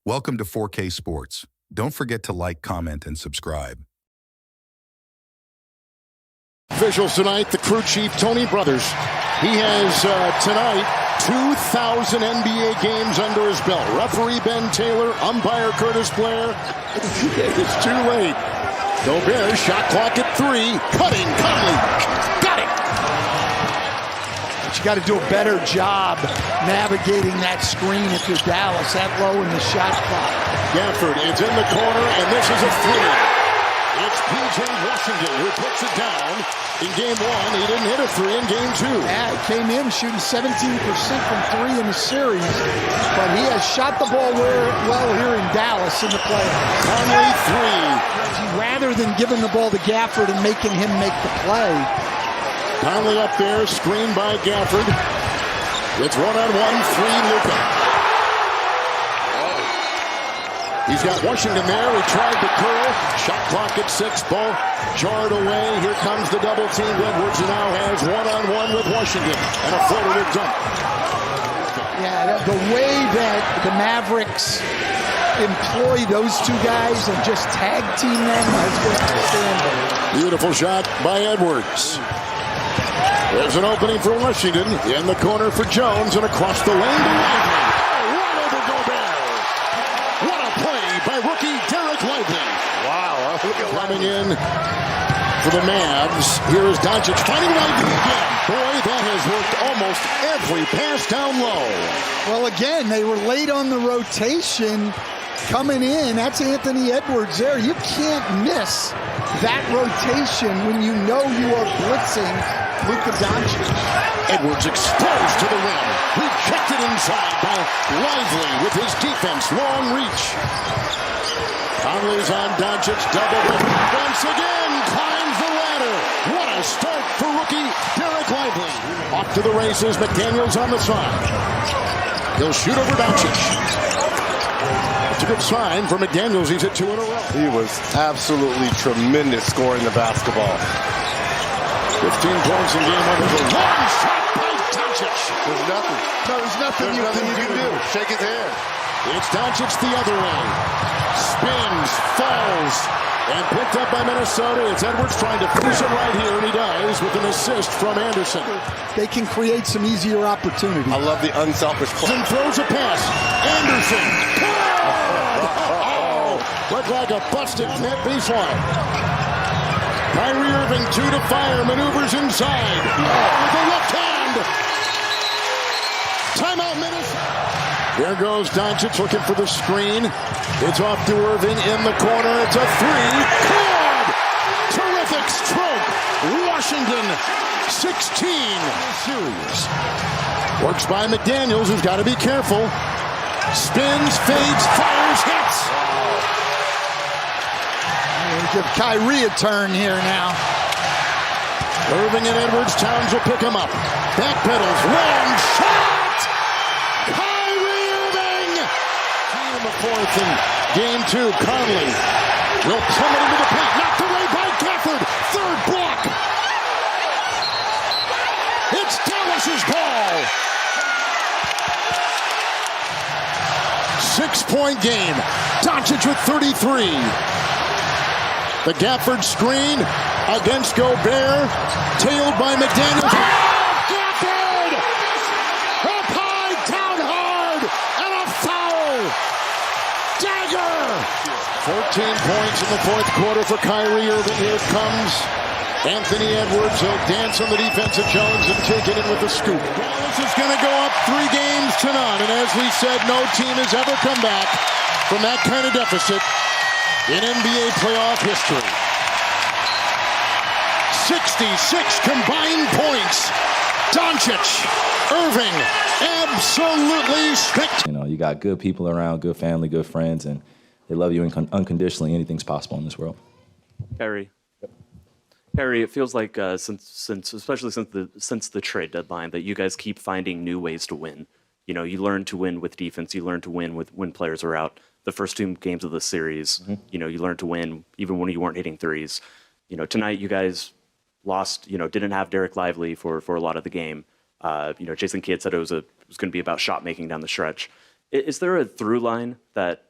Welcome to 4K Sports. Don't forget to like, comment, and subscribe. Officials tonight, the crew chief, Tony Brothers. He has, tonight, 2,000 NBA games under his belt. Referee Ben Taylor, umpire Curtis Blair. It's too late. Gobert, shot clock at 3. Cutting, Conley. Got it. But you got to do a better job navigating that screen if you're Dallas, that low in the shot clock. Gafford is in the corner, and this is a 3. It's P.J. Washington who puts it down. In game 1, he didn't hit a 3 in game 2. Yeah, he came in shooting 17% from 3 in the series, but he has shot the ball well here in Dallas in the playoffs. Conley 3. Rather than giving the ball to Gafford and making him make the play. Conley up there, screened by Gafford. It's 1-on-1, 3, Luka. He's got Washington there. He tried to curl. Shot clock at 6. Ball jarred away. Here comes the double team. Edwards now has 1-on-1 with Washington. And a floater to dunk. Yeah, the way that the Mavericks employ those two guys and just tag team them has been outstanding. Beautiful shot by Edwards. There's an opening for Washington. In the corner for Jones and across the lane to Lively. Right over Gobert. What a play by rookie Derek Lively. Wow. Coming in for the Mavs. Here is Doncic finding Lively again. Boy, that has worked almost every pass down low. Well, again, they were late on the rotation coming in. That's Anthony Edwards there. You can't miss that rotation when you know you are blitzing Luka Doncic. Edwards exposed to the rim. Rejected inside by Lively with his defense. Long reach. Conley's on Doncic. Double once again. Climbs the ladder. What a start for rookie Derek Lively. Off to the races. McDaniels on the side. He'll shoot over Doncic. It's a good sign for McDaniels. He's hit 2 in a row. He was absolutely tremendous scoring the basketball. 15 points in game 1. There's a long shot by Doncic. There's nothing. No, there's nothing you can do. Shake his hand. It's Doncic the other way. Spins, falls, and picked up by Minnesota. It's Edwards trying to finish it right here, and he does with an assist from Anderson. They can create some easier opportunities. I love the unselfish play. And throws a pass. Anderson. Oh! Looked like a busted net baseline. Kyrie Irving, 2 to fire, maneuvers inside. With the left hand. Timeout minutes. There goes Doncic looking for the screen. It's off to Irving in the corner. It's a 3. Good! Terrific stroke. Washington, 16 series. Works by McDaniels, who's got to be careful. Spins, fades, fires, hits. Give Kyrie a turn here now. Irving and Edwards. Towns will pick him up. Backpedals. Long shot! Kyrie Irving! In the 4th in game 2. Conley will plummet into the paint. Knocked away by Gafford. 3rd block. It's Dallas's ball. 6-point game. Doncic with 33. The Gafford screen against Gobert, tailed by McDaniels. Oh, Gafford! Up high, down hard, and a foul! Dagger! 14 points in the 4th quarter for Kyrie Irving. Here comes Anthony Edwards. He'll dance on the defense of Jones and take it in with the scoop. Dallas is going to go up 3 games to none, and as we said, no team has ever come back from that kind of deficit in NBA playoff history. 66 combined points. Doncic, Irving, absolutely spectacular. You know, you got good people around, good family, good friends, and they love you unconditionally. Anything's possible in this world. Kyrie, it feels like especially since the trade deadline, that you guys keep finding new ways to win. You know, you learn to win with defense. You learn to win when players are out. The first 2 games of the series, you know, you learned to win even when you weren't hitting threes. You know, tonight you guys lost. You know, didn't have Derek Lively for a lot of the game. You know, Jason Kidd said it was going to be about shot making down the stretch. Is there a through line that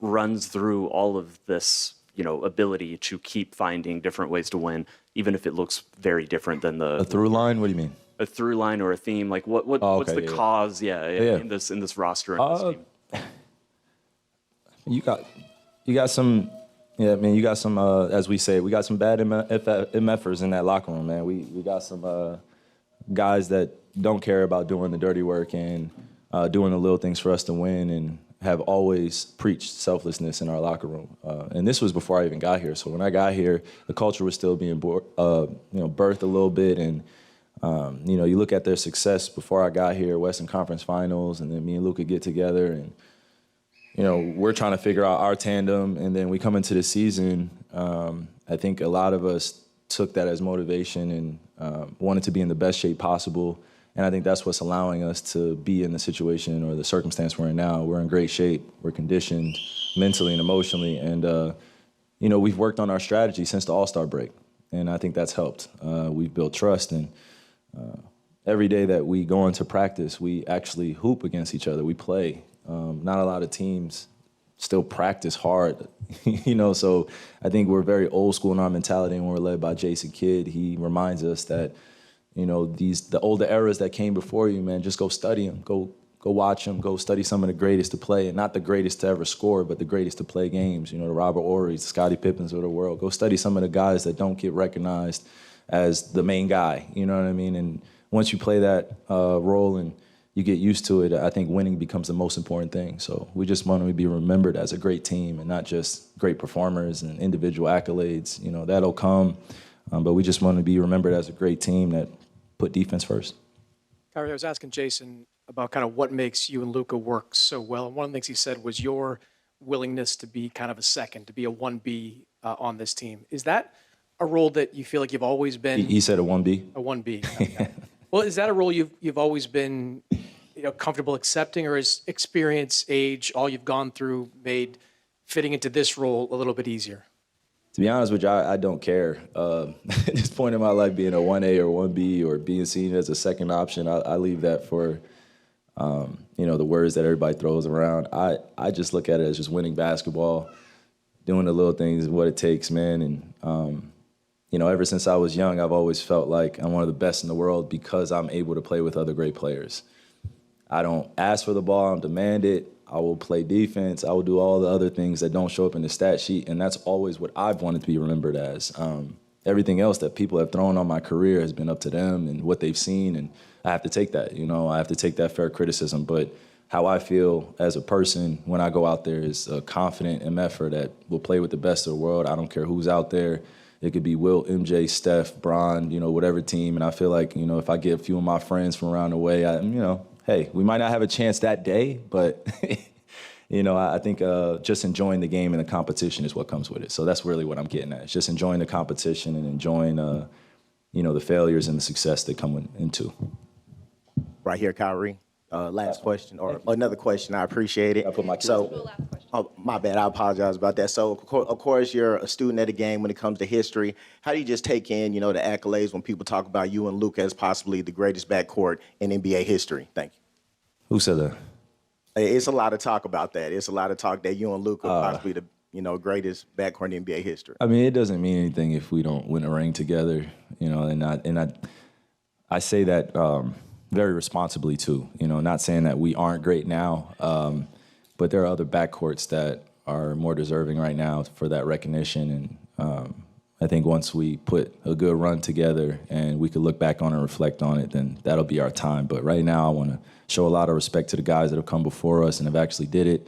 runs through all of this, ability to keep finding different ways to win, even if it looks very different than A through line? What do you mean? a through line or a theme. Like what's the cause? In this roster and this team. You got some. Yeah, man, you got some. As we say, we got some bad MFers in that locker room, man. We got some guys that don't care about doing the dirty work and doing the little things for us to win, and have always preached selflessness in our locker room. And this was before I even got here. So when I got here, the culture was still being birthed a little bit. And you look at their success before I got here, Western Conference Finals, and then me and Luka get together, and we're trying to figure out our tandem. And then we come into the season. I think a lot of us took that as motivation and wanted to be in the best shape possible. And I think that's what's allowing us to be in the situation or the circumstance we're in now. We're in great shape. We're conditioned mentally and emotionally. And, we've worked on our strategy since the All-Star break. And I think that's helped. We've built trust. And every day that we go into practice, we actually hoop against each other. We play. Not a lot of teams still practice hard, So I think we're very old school in our mentality, and we're led by Jason Kidd. He reminds us that, the older eras that came before you, man, just go study them, go watch them, go study some of the greatest to play, and not the greatest to ever score, but the greatest to play games. The Robert Ory's, the Scottie Pippins of the world. Go study some of the guys that don't get recognized as the main guy. You know what I mean? And once you play that role and you get used to it, I think winning becomes the most important thing. So we just want to be remembered as a great team and not just great performers and individual accolades. That'll come, but we just want to be remembered as a great team that put defense first. Kyrie, I was asking Jason about kind of what makes you and Luka work so well. And one of the things he said was your willingness to be kind of a second, to be a 1B on this team. Is that a role that you feel like you've always been? He said a 1B? A 1B. Okay. Well, is that a role you've always been comfortable accepting, or is experience, age, all you've gone through made fitting into this role a little bit easier? To be honest with you, I don't care. At this point in my life, being a 1A or 1B or being seen as a second option, I leave that for, the words that everybody throws around. I just look at it as just winning basketball, doing the little things, what it takes, man. And, ever since I was young, I've always felt like I'm one of the best in the world because I'm able to play with other great players. I don't ask for the ball, I don't demand it. I will play defense. I will do all the other things that don't show up in the stat sheet, and that's always what I've wanted to be remembered as. Everything else that people have thrown on my career has been up to them and what they've seen, and I have to take that. I have to take that fair criticism. But how I feel as a person when I go out there is a confident MFer that will play with the best of the world. I don't care who's out there. It could be Wilt, MJ, Steph, Bron, whatever team. And I feel like, if I get a few of my friends from around the way, hey, we might not have a chance that day, but, I think just enjoying the game and the competition is what comes with it. So that's really what I'm getting at. It's just enjoying the competition and enjoying, the failures and the success that come into. Right here, Kyrie. Last question, or another question. I appreciate it. I put my my bad. I apologize about that. So, of course, you're a student of the game when it comes to history. How do you just take in, the accolades when people talk about you and Luka as possibly the greatest backcourt in NBA history? Thank you. Who said that? It's a lot of talk about that. It's a lot of talk that you and Luka possibly the greatest backcourt in NBA history. I mean, it doesn't mean anything if we don't win a ring together, and I say that very responsibly too. Not saying that we aren't great now, but there are other backcourts that are more deserving right now for that recognition. And I think once we put a good run together and we could look back on it and reflect on it, then that'll be our time. But right now, I want to show a lot of respect to the guys that have come before us and have actually did it.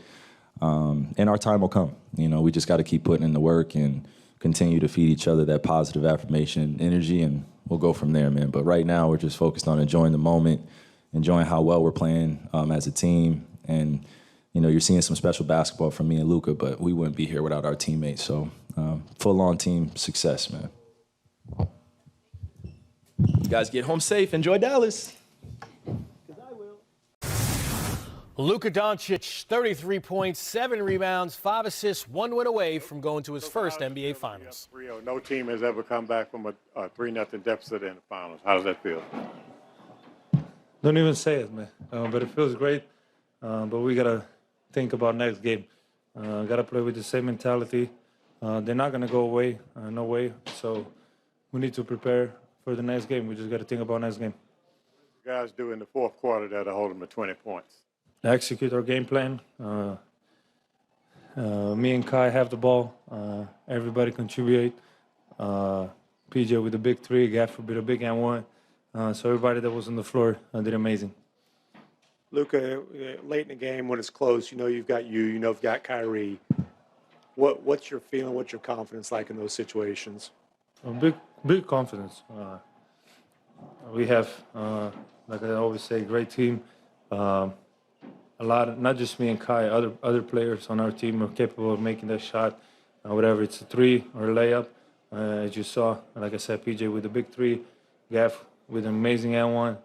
And our time will come. We just got to keep putting in the work and continue to feed each other that positive affirmation energy, and we'll go from there, man. But right now, we're just focused on enjoying the moment, enjoying how well we're playing as a team. And, you're seeing some special basketball from me and Luka, but we wouldn't be here without our teammates. So full-on team success, man. You guys get home safe. Enjoy Dallas. Luka Doncic, 33 points, 7 rebounds, 5 assists, 1 win away from going to his first NBA Finals. No team has ever come back from a 3-0 deficit in the finals. How does that feel? Don't even say it, man. But it feels great. But we got to think about next game. Got to play with the same mentality. They're not going to go away, no way. So we need to prepare for the next game. We just got to think about next game. Guys do in the fourth quarter that'll hold them to 20 points. Execute our game plan. Me and Kai have the ball. Everybody contribute. PJ with a big three, Gafford with a big and one. So everybody that was on the floor did amazing. Luka, late in the game when it's close, you know you've got you've got Kyrie. What's your feeling? What's your confidence like in those situations? Big confidence. We have, like I always say, great team. A lot of, not just me and Kai, other players on our team are capable of making that shot, whatever it's a three or a layup. As you saw, like I said, PJ with a big three, Gaff with an amazing and one.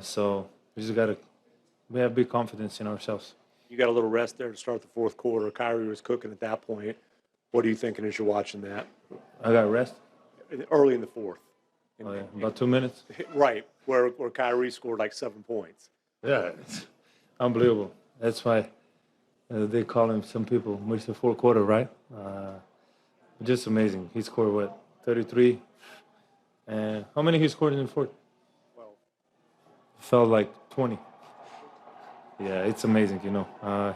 So we have big confidence in ourselves. You got a little rest there to start the fourth quarter. Kyrie was cooking at that point. What are you thinking as you're watching that? I got rest? Early in the fourth. Oh, yeah. About 2 minutes? Right, where Kyrie scored like 7 points. Yeah, it's unbelievable. That's why they call him, some people, Mr. Fourth Quarter, right? Just amazing. He scored, 33? And how many he scored in the fourth? 12. Felt like 20. Yeah, it's amazing,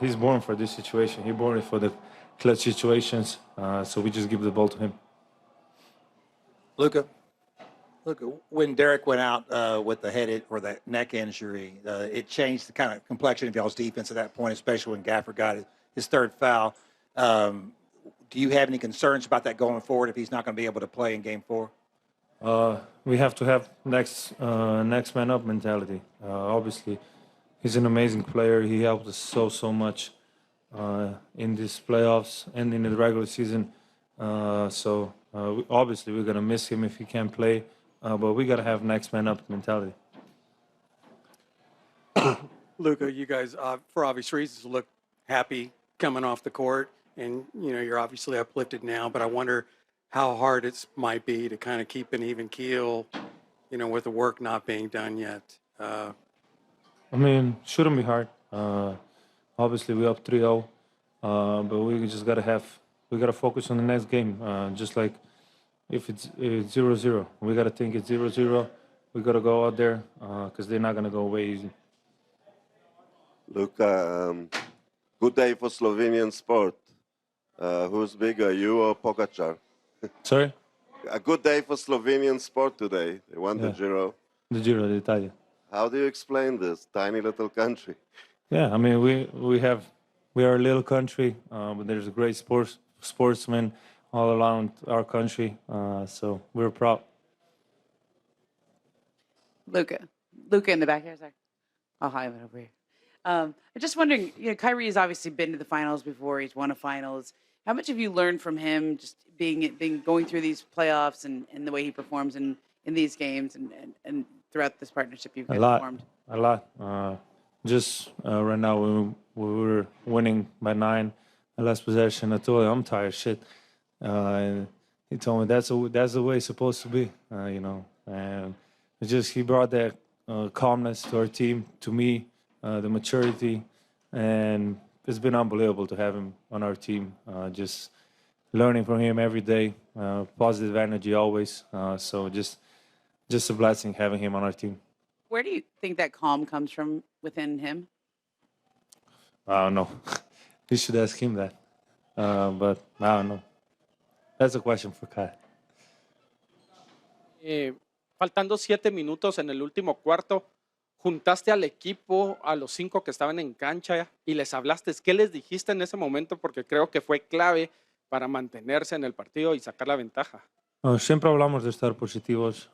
He's born for this situation. He's born for the clutch situations. So we just give the ball to him. Luka, when Derek went out with the head or the neck injury, it changed the kind of complexion of y'all's defense at that point, especially when Gafford got his third foul. Do you have any concerns about that going forward if he's not going to be able to play in Game 4? We have to have next man up mentality. Obviously, he's an amazing player. He helped us so much in these playoffs and in the regular season. Obviously, we're going to miss him if he can't play, but we got to have next man up mentality. Luka, you guys, for obvious reasons, look happy coming off the court, and you're obviously uplifted now. But I wonder how hard it might be to kind of keep an even keel, with the work not being done yet. Shouldn't be hard. Obviously, we're up 3-0, but we just got to focus on the next game. Just like if it's 0-0, we got to think it's 0-0. We got to go out there because they're not going to go away easy. Luka, good day for Slovenian sport. Who's bigger, you or Pogačar? Sorry? A good day for Slovenian sport today. They won the Giro. The Giro d'Italia. How do you explain this tiny little country? Yeah, we are a little country, but there's a great sportsmen all around our country, so we're proud. Luka in the back here, sorry. I'll hide it over here. I'm just wondering, Kyrie has obviously been to the finals before. He's won a finals. How much have you learned from him, just going through these playoffs and the way he performs in these games and throughout this partnership you've formed? A lot. Right now we were winning by 9. The last possession, I told him I'm tired shit, and he told me that's the way it's supposed to be, And he brought that calmness to our team, to me, the maturity, and it's been unbelievable to have him on our team. Just learning from him every day, positive energy always. So just a blessing having him on our team. Where do you think that calm comes from within him? I don't know. You should ask him that. But I don't know. That's a question for Kai. Faltando 7 minutos en el último cuarto, juntaste al equipo, a los 5 que estaban en cancha y les hablaste. ¿Qué les dijiste en ese momento? Porque creo que fue clave para mantenerse en el partido y sacar la ventaja. Siempre hablamos de estar positivos.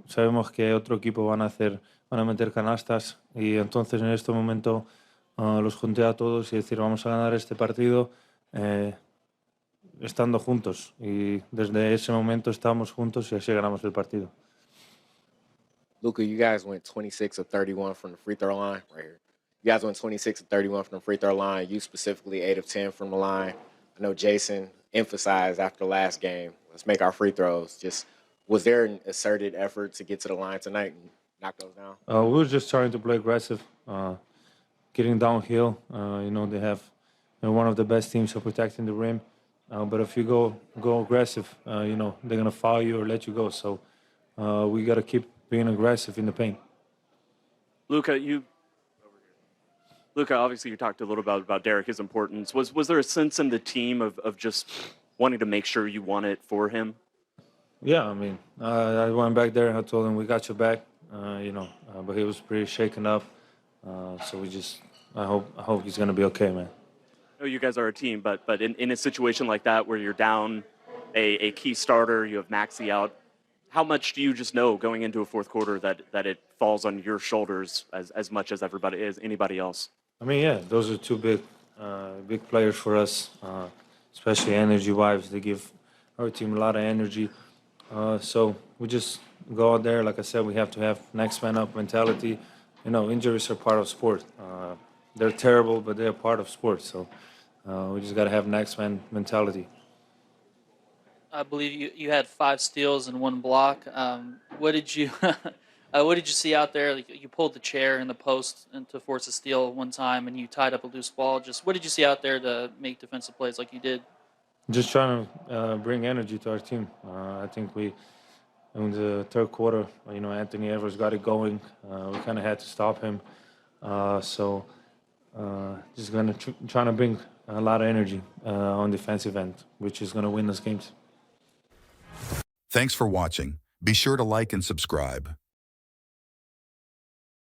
Sabemos que otro equipo van a meter canastas y entonces en este momento los junté a todos y decir vamos a ganar este partido estando juntos, y desde ese momento estamos juntos y así ganamos el partido. Luka, you guys went 26 of 31 from the free throw line right here. You guys went 26 of 31 from the free throw line. You specifically 8 of 10 from the line. I know Jason emphasized after the last game, let's make our free throws. Was there an asserted effort to get to the line tonight and knock those down? We were just trying to play aggressive, getting downhill. They have they're one of the best teams for protecting the rim. But if you go aggressive, they're gonna foul you or let you go. So we gotta keep being aggressive in the paint. Luka, obviously you talked a little about Derek, his importance. Was there a sense in the team of just wanting to make sure you won it for him? Yeah, I mean, I went back there and I told him we got your back, but he was pretty shaken up. So I hope he's gonna be okay, man. I know you guys are a team, but in a situation like that where you're down a key starter, you have Maxey out, how much do you just know going into a fourth quarter that it falls on your shoulders as much as anybody else? I mean, yeah, those are two big players for us, especially energy-wise. They give our team a lot of energy. So we just go out there. Like I said, we have to have next man up mentality. Injuries are part of sport. They're terrible, but they're part of sport. So we just got to have next man mentality. I believe you had 5 steals and 1 block. What did you see out there? Like, you pulled the chair in the post and to force a steal one time, and you tied up a loose ball. Just what did you see out there to make defensive plays like you did? Just trying to bring energy to our team. I think in the third quarter, Anthony Edwards got it going. We kind of had to stop him. Just gonna trying to bring a lot of energy on defensive end, which is gonna win us games. Thanks for watching. Be sure to like and subscribe.